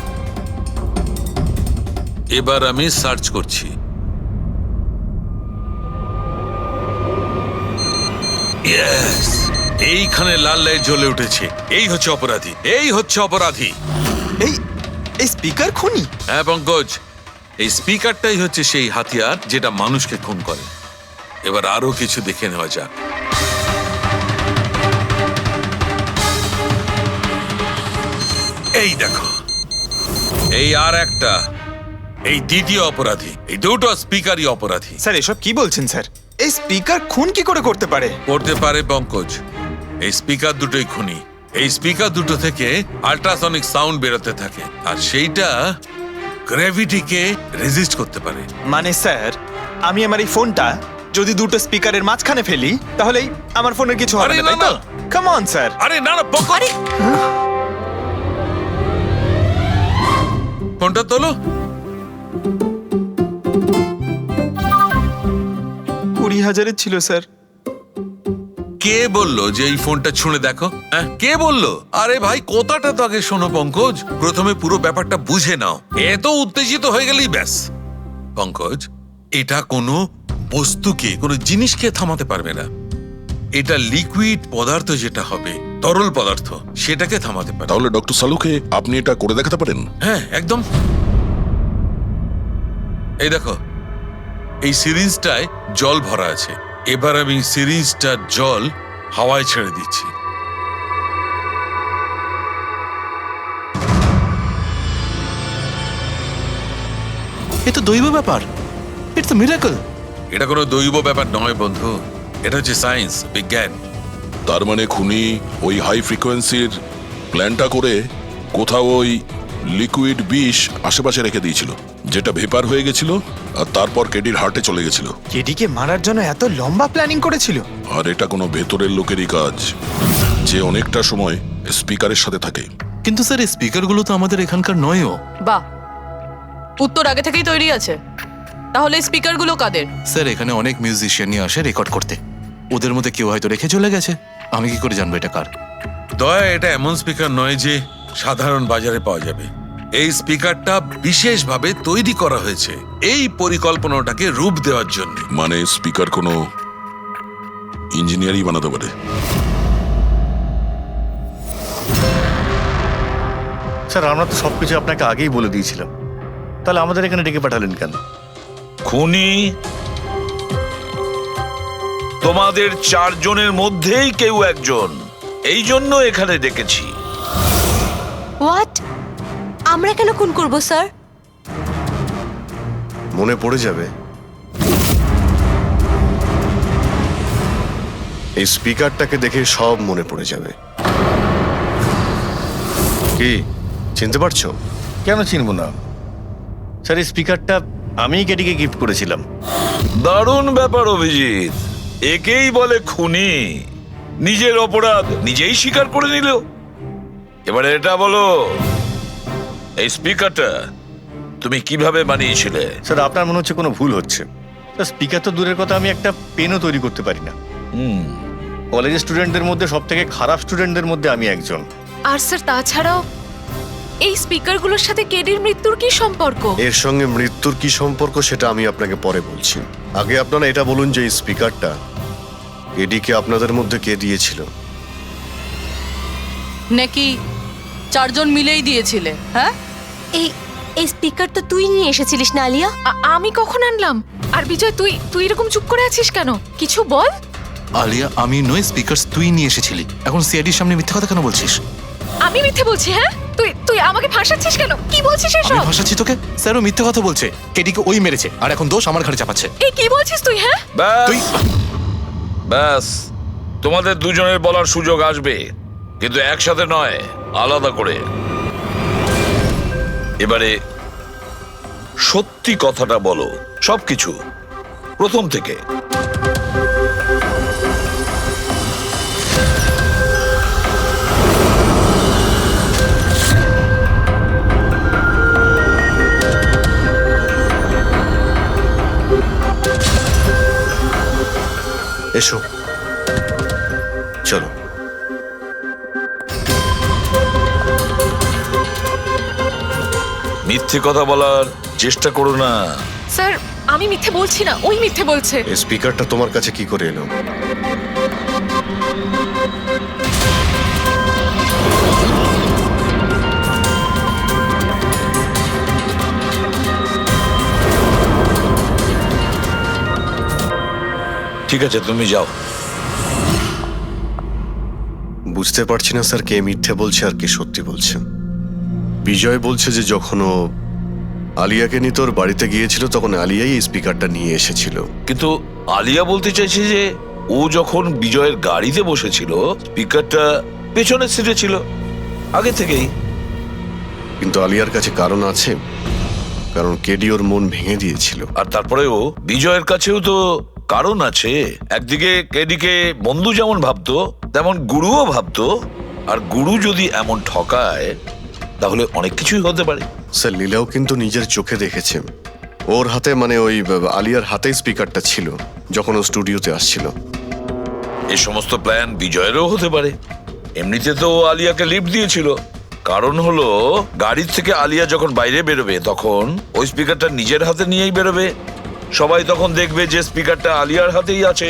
এবার আমি সার্চ করছি। ইয়েস, এইখানে লাল লাইট জ্বলে উঠেছে। এই হচ্ছে অপরাধী, এই হচ্ছে অপরাধী। এই এই স্পিকার খুনি? হ্যাঁ পঙ্কজ, এই স্পিকারটাই হচ্ছে সেই হাতিয়ার যেটা মানুষকে খুন করে। এবার আরো কিছু দেখে নেওয়া যাক। এই দেখো, এই আর একটা, এই দ্বিতীয় অপরাধী। এই দুটো স্পিকারই অপরাধী। স্যার এসব কি বলছেন স্যার? এই স্পিকার খুন কি করে করতে পারে? করতে পারে পঙ্কজ, এই স্পিকার দুটোই খুনি। এই স্পিকার দুটো থেকে আল্ট্রাসনিক সাউন্ড বেরোতে থাকে আর সেইটা গ্র্যাভিটিকে রেজিস্ট করতে পারে। মানে স্যার আমি আমার এই ফোনটা যদি দুটো স্পিকারের মাঝখানে ফেলি তাহলেই আমার ফোনের কিছু হবে আরে না, তাই না, তো? Come on sir. আরে না না পঙ্কজ, ফোনটা তোলো। 20,000-এর ছিল স্যার। কে বললো যে এই ফোনটা ছুঁড়ে দেখো? হ্যাঁ কে বললো? আরে ভাই কথাটা তো আগে শোনো পঙ্কজ, প্রথমে পুরো ব্যাপারটা বুঝে নাও। এত উত্তেজিত হয়ে গেলেই ব্যাস। পঙ্কজ, এটা কোনো বস্তুকে কোনো জিনিসকে থামাতে পারবে না। এটা লিকুইড পদার্থ যেটা হবে, তরল পদার্থ, সেটাকে থামাতে পারে। তাহলে ডক্টর সালুকে আপনি এটা করে দেখাতে পারেন? হ্যাঁ একদম। এই দেখো, এই সিরিঞ্জটায় জল ভরা আছে। এবার আমি সিরিঞ্জটার জল হাওয়ায় ছেড়ে দিচ্ছি। এ তো দৈব ব্যাপার, ইটস আ মিরাকল। এটা কোনো দৈব ব্যাপার নয় বন্ধু, এটা হচ্ছে সায়েন্স, বিজ্ঞান। তার মানে খুনি ওই হাই ফ্রিকোয়েন্সির প্ল্যানটা করে কোথাও ওই লিকুইড বিষ আশেপাশে রেখে দিয়েছিল, যেটা ভেপার হয়ে গেছিল আর তারপর কেডির হার্টে চলে গেছিল। কেডিকে মারার জন্য এত লম্বা প্ল্যানিং করেছিল? আর এটা কোনো ভেতরের লোকেরই কাজ, যে অনেকটা সময় স্পিকারের সাথে থাকে। কিন্তু স্যার এই স্পিকারগুলো তো আমাদের এখানকার নয়ও। বাহ, উত্তর আগে থেকেই তৈরি আছে। তাহলে স্পিকারগুলো কাদের? স্যার এখানে অনেক মিউজিশিয়ানই আসে রেকর্ড করতে, ওদের মধ্যে কেউ হয়তো রেখে চলে গেছে। আমি কি করে জানবো এটা কার? দয়া, এটা এমন স্পিকার নয় যে সাধারণ বাজারে পাওয়া যাবে। এই স্পিকারটা বিশেষভাবে তৈরি করা হয়েছে এই পরিকল্পনাটাকে রূপ দেওয়ার জন্য। মানে স্পিকার কোনো ইঞ্জিনিয়ারই বানাতে পারে। স্যার আমরা তো সবকিছু আপনাকে আগেই বলে দিয়েছিলাম, তাহলে আমাদের এখানে ডেকে পাঠালেন কেন? খুনি তোমাদের চারজনের মধ্যেই কেউ একজন, এই জন্য এখানে ডেকেছি। হোয়াট? আমরা কেন খুন করব স্যার? মনে পড়ে যাবে এই স্পিকারটাকে দেখে, সব মনে পড়ে যাবে। কি চিনতে পারছো? কেন চিনব না স্যার, এই স্পিকারটা আমিই কেডিকে গিফট করেছিলাম। দারুণ ব্যাপার অভিজিৎ, একেই বলে খুনি। নিজের অপরাধ নিজেই স্বীকার করে নিল। এবারে এটা বলো, এই স্পিকারটা তুমি কিভাবে বানিয়েছিলে? স্যার আপনার মনে হচ্ছে কোনো ভুল হচ্ছে। স্যার স্পিকার তো দূরের কথা, আমি একটা পেনও তৈরি করতে পারি না। কলেজের স্টুডেন্টদের মধ্যে সব থেকে খারাপ স্টুডেন্টদের মধ্যে আমি একজন। আর স্যার তাছাড়াও এই স্পিকারগুলোর সাথে কেডির মৃত্যুর কি সম্পর্ক? এর সঙ্গে মৃত্যুর কি সম্পর্ক সেটা আমি আপনাকে পরে বলছি। আগে আপনারা এটা বলুন যে এই স্পিকারটা এডিকে আপনাদের মধ্যে কে দিয়েছিল? নাকি চারজন মিলেই দিয়েছিলে? হ্যাঁ, এই এই স্পিকার তো তুই নিয়ে এসেছিলিস না আলিয়া? আমি কখন আনলাম? আর বিজয়, তুই এরকম চুপ করে আছিস কেন? কিছু বল। আলিয়া, আমি নয়, স্পিকার তুই নিয়ে এসেছিলি। এখন সিআইডির সামনে মিথ্যে কথা কেন বলছিস? আমি মিথ্যে বলছি? হ্যাঁ, তুই আমাকে ফাঁসাচ্ছিস কেন? কি বলছিস আমি এসব? ভাসাচ্ছি তোকে? স্যারও মিথ্যে কথা বলছে, কেডিকে ওই মেরেছে আর এখন দোষ আমার ঘাড়ে চাপাচ্ছে। এই কি বলছিস তুই? হ্যাঁ, তুই ব্যাস, তোমাদের দুজনের বলার সুযোগ আসবে, কিন্তু একসাথে নয়, আলাদা করে। এবারে সত্যি কথাটা বলো, সবকিছু প্রথম থেকে। এসো, চলো। মিথ্যে কথা বলার চেষ্টা করো না। স্যার আমি মিথ্যে বলছি না, ওই মিথ্যে বলছে। এই স্পিকারটা তোমার কাছে কি করে এলো? ঠিক আছে, তুমি যাও। বুঝতে পারছি না স্যার, কে মিথ্যে বলছে আর কে সত্যি বলছে। বিজয় বলছে যে যখন ও আলিয়াকে নিয়ে তোর বাড়িতে গিয়েছিল তখন আলিয়াই এই স্পিকারটা নিয়ে এসেছিল। কিন্তু আলিয়া বলতে চাইছে যে ও যখন বিজয়ের গাড়িতে বসেছিল স্পিকারটা পেছনের সিটে ছিল আগে থেকেই। কিন্তু আলিয়ার কাছে কারণ আছে, কারণ কেডি ওর মন ভেঙে দিয়েছিল। আর তারপরেও বিজয়ের কাছেও তো কারণ আছে। একদিকে কেডিকে বন্ধু যেমন ভাবতো তেমন গুরুও ভাবতো, আর গুরু যদি এমন ঠকায় তাহলে অনেক কিছুই হতে পারে। স্যার লীলাও কিন্তু নিজের চোখে দেখেছে, ওর হাতে মানে ওই আলিয়ার হাতে স্পিকারটা ছিল যখন ও স্টুডিওতে আসছিল। এই সমস্ত প্ল্যান বিজয়েরও হতে পারে। এমনিতে তো ও আলিয়াকে লিফট দিয়েছিল, কারণ হলো গাড়ির থেকে আলিয়া যখন বাইরে বেরোবে তখন ওই স্পিকারটা নিজের হাতে নিয়েই বেরোবে। সবাই তখন দেখবে যে স্পিকারটা আলিয়ার হাতেই আছে।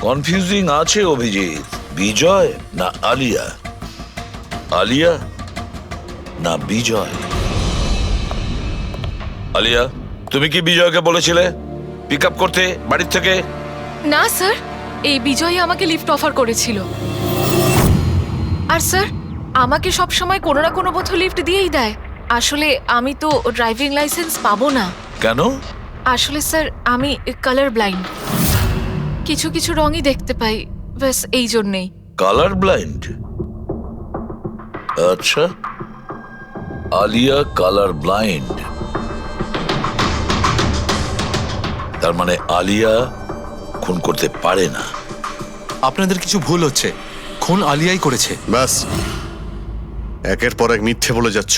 কনফিউজিং আছে অভিজিৎ, বিজয় না আলিয়া, আলিয়া না বিজয়। আলিয়া, তুমি কি বিজয়কে বলেছিলে পিক আপ করতে বাড়ির থেকে? না স্যার, এই বিজয় আমাকে লিফট অফার করেছিল। আর স্যার, আমাকে সব সময় কোনো না কোনো বোধ লিফট দিয়েই দেয়। আসলে আমি তো ড্রাইভিং লাইসেন্স পাবো না। কেন? আসলে স্যার, আমি কালার ব্লাইন্ড, কিছু কিছু রঙই দেখতে পাই, ব্যাস এই জন্যেই। Colour blind? আচ্ছা, আলিয়া কালার ব্লাইন্ড। তার মানে আলিয়া খুন করতে পারে না। আপনাদের কিছু ভুল হচ্ছে, খুন আলিয়াই করেছে। ব্যাস, একের পর এক মিথ্যে বলে যাচ্ছ।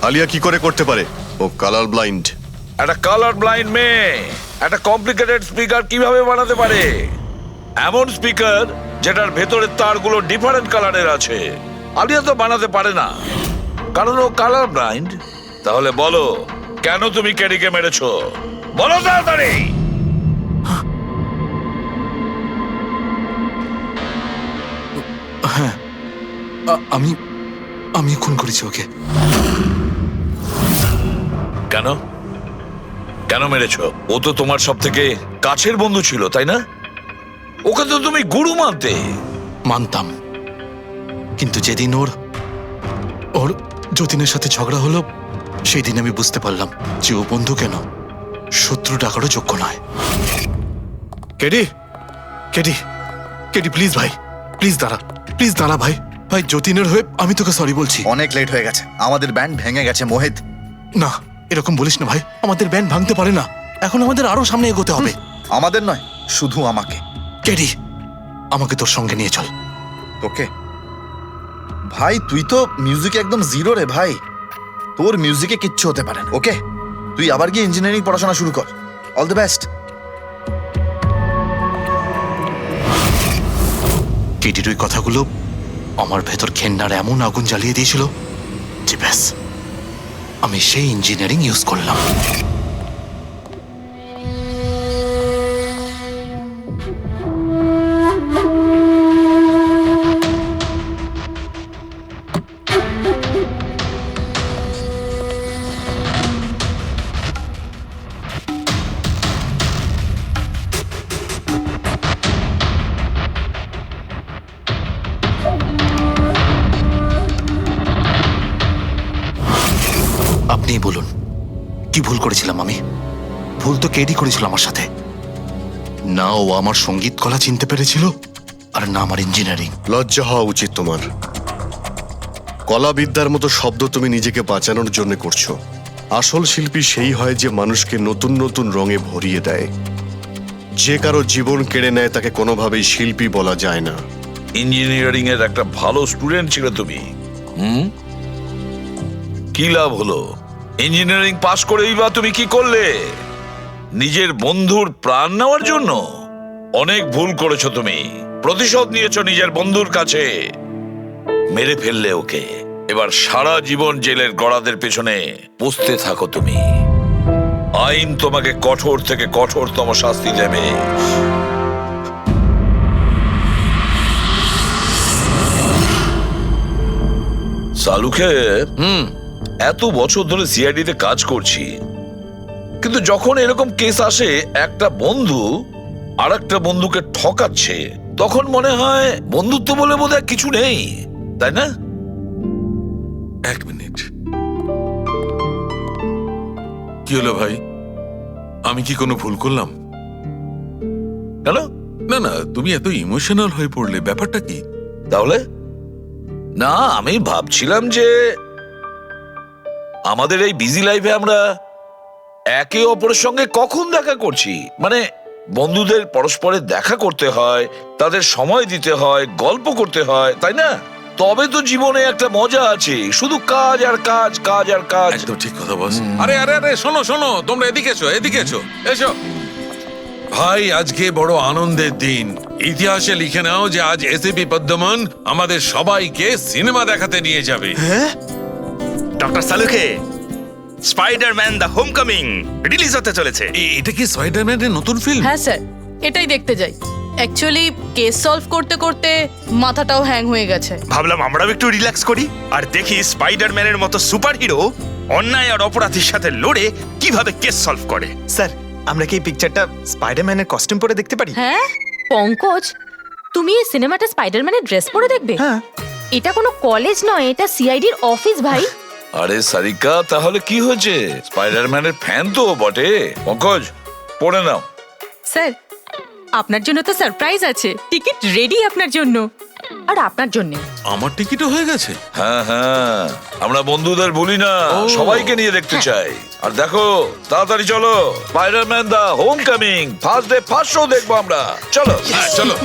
আলিয়া কি করে করতে পারে? ও কালার ব্লাইন্ড। একটা কালার ব্লাইন্ড মেয়ে একটা কমপ্লিকেটেড স্পিকার কিভাবে বানাতে পারে? এমন স্পিকার যেটার ভেতরের তারগুলো ডিফারেন্ট কালারের আছে। আলিয়া তো বানাতে পারে না, কারণ ও কালার ব্লাইন্ড। তাহলে বলো, কেন তুমি কেডিকে মেরেছো? বলো তাড়াতাড়ি। আমি আমি খুন করেছি ওকে। কেন কেন মেরেছো? ও তো তোমার সব থেকে কাছের বন্ধু ছিল, তাই না? ওকে তো তুমি গুরু মানতে। মানতাম, কিন্তু যেদিন ওর ওর যতীনের সাথে ঝগড়া হলো, সেই দিন আমি বুঝতে পারলাম যে ও বন্ধু কেন, শত্রু ডাকারও যোগ্য নয়। কেডি, কেডি, কেডি প্লিজ ভাই, প্লিজ দাঁড়া, প্লিজ দাঁড়া ভাই। ভাই, যতীনের হয়ে আমি তোকে সরি বলছি। অনেক লেট হয়ে গেছে, আমাদের ব্যান্ড ভেঙে গেছে মোহিত। না, এরকম বলিস না ভাই, আমাদের ব্যান্ড ভাঙতে পারে না। এখন আমাদের আরো সামনে এগোতে হবে। আমাদের নয়, শুধু আমাকে। কেডি, আমাকে তোর সঙ্গে নিয়ে চল। তোকে? ভাই তুই তো মিউজিকে একদম জিরো রে ভাই, তোর মিউজিকে কিচ্ছু হতে পারে না। ওকে, তুই আবার গিয়ে ইঞ্জিনিয়ারিং পড়াশোনা শুরু কর। All the best. কেডির ওই কথাগুলো আমার ভেতর ঘেন্নার এমন আগুন জ্বালিয়ে দিয়েছিল যে ব্যাস, আমি সেই ইঞ্জিনিয়ারিং ইউজ করলাম। আপনিই বলুন, কি ভুল করেছিলাম আমি? ভুল তো কেডি করেছিল আমার সাথে। না ও আমার সঙ্গীত কলা চিনতে পেরেছিল, আর না আমার ইঞ্জিনিয়ারিং। লজ্জা হওয়া উচিত তোমার। কলাবিদ্যার মতো শব্দ তুমি নিজেকে বাঁচানোর জন্য করছো। আসল শিল্পী সেই হয় যে মানুষকে নতুন নতুন রঙে ভরিয়ে দেয়। যে কারো জীবন কেড়ে নেয় তাকে কোনোভাবেই শিল্পী বলা যায় না। ইঞ্জিনিয়ারিং এর একটা ভালো স্টুডেন্ট ছিল তুমি। কি লাভ হলো? ইঞ্জিনিয়ারিং পাশ করেই বা তুমি কি করলে? নিজের বন্ধুর প্রাণ নেওয়ার জন্য? অনেক ভুল করেছো তুমি। প্রতিশোধ নিয়েছো নিজের বন্ধুর কাছে, মেরে ফেললে ওকে। এবার সারা জীবন জেলের গড়াদের পেছনে পুষতে থাকো তুমি। আইন তোমাকে কঠোর থেকে কঠোরতম শাস্তি দেবে। সালুকে এত বছর ধরে সিআইডি তে কাজ করছি, কিন্তু যখন এরকম কেস আসে একটা বন্ধু আর একটা বন্ধুকে ঠকাচ্ছে, তখন মনে হয় বন্ধুত্ব বলে বোধহয় কিছু নেই, তাই না? এক মিনিট, কি হলো ভাই? আমি কি কোনো ভুল করলাম? কেন? না না, তুমি এত ইমোশনাল হয়ে পড়লে, ব্যাপারটা কি? তাহলে না, আমি ভাবছিলাম যে আমাদের এই বিজি লাইফে আমরা একে অপরের সঙ্গে কখন দেখা করছি। মানে বন্ধুদের পরস্পরের দেখা করতে হয়, তাদের সময় দিতে হয়, গল্প করতে হয়, তাই না? তবে তো জীবনে একটা মজা আছে। শুধু কাজ আর কাজ, কাজ আর কাজ। একদম ঠিক কথা বলছ। আরে আরে আরে, শোনো শোনো, তোমরা এদিকে এসো, এদিকে এসো, এসো। ভাই, আজকে বড় আনন্দের দিন। ইতিহাসে লিখে নাও যে আজ এসিপি পদ্মমন আমাদের সবাইকে সিনেমা দেখাতে নিয়ে যাবে। ডক্টর সালুকে, স্পাইডারম্যান দ্য হোমকামিং রিলিজ হতে চলেছে। এটা কি স্পাইডারম্যানের নতুন ফিল্ম? হ্যাঁ স্যার, এটাই দেখতে যাই। অ্যাকচুয়ালি কেস সলভ করতে করতে মাথাটাও হ্যাং হয়ে গেছে। ভাবলাম আমরাও একটু রিল্যাক্স করি আর দেখি স্পাইডারম্যানের মতো সুপার হিরো অন্যায় আর অপরাধীর সাথে লড়ে কিভাবে কেস সলভ করে। স্যার আমরা কি এই পিকচারটা স্পাইডারম্যানের কস্টিউম পরে দেখতে পারি? হ্যাঁ পঙ্কজ, তুমি এই সিনেমাটা স্পাইডারম্যানের ড্রেস পরে দেখবে? হ্যাঁ। এটা কোনো কলেজ নয়, এটা সিআইডির অফিস ভাই। আরে সারিকা, তাহলে কি হয়েছে? স্পাইডারম্যানের ফ্যান তো ও বটে। পঙ্কজ, পড়ে নাও। স্যার আপনার জন্য তো সারপ্রাইজ আছে, টিকিট রেডি আপনার জন্য আর আপনার জন্য। আমার টিকিটও হয়ে গেছে। হ্যাঁ হ্যাঁ, আমরা বন্ধুদের ভুলি না, সবাইকে নিয়ে দেখতে চাই। আর দেখো, তাড়াতাড়ি চলো, Spiderman the Homecoming first day first show দেখবো আমরা। চলো চলো।